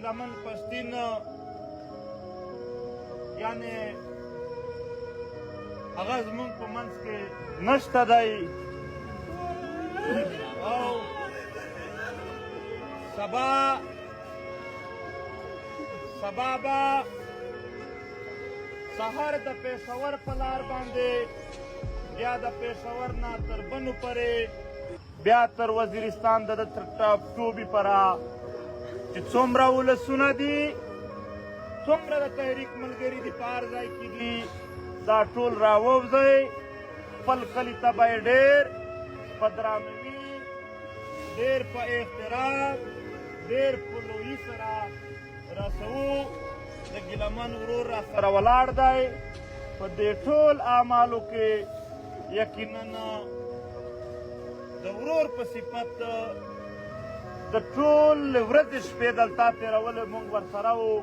لمن پښتين یعنی هغه زمونږ په منځ کې نشته دی او سبا به سهار د پېښور په لار باندې بیا د پېښور نه تر بنو پورې بیا تر وزیرستان د ټوبې پره چې څومره ولسونه دي څومره د تحریک ملګري دي په هر ځای کې دي دا ټول راووځئ خپل کلي ته به یې ډېر په درانوي ډېر په احترام ډېر په لویي سره رسوو د ګیلمن ورور را سره ولاړ دی په دې ټول اعمالو کې یقینا د ورور په صفت د ټول ورځې شپې دلته تېرولې موږ ورسره وو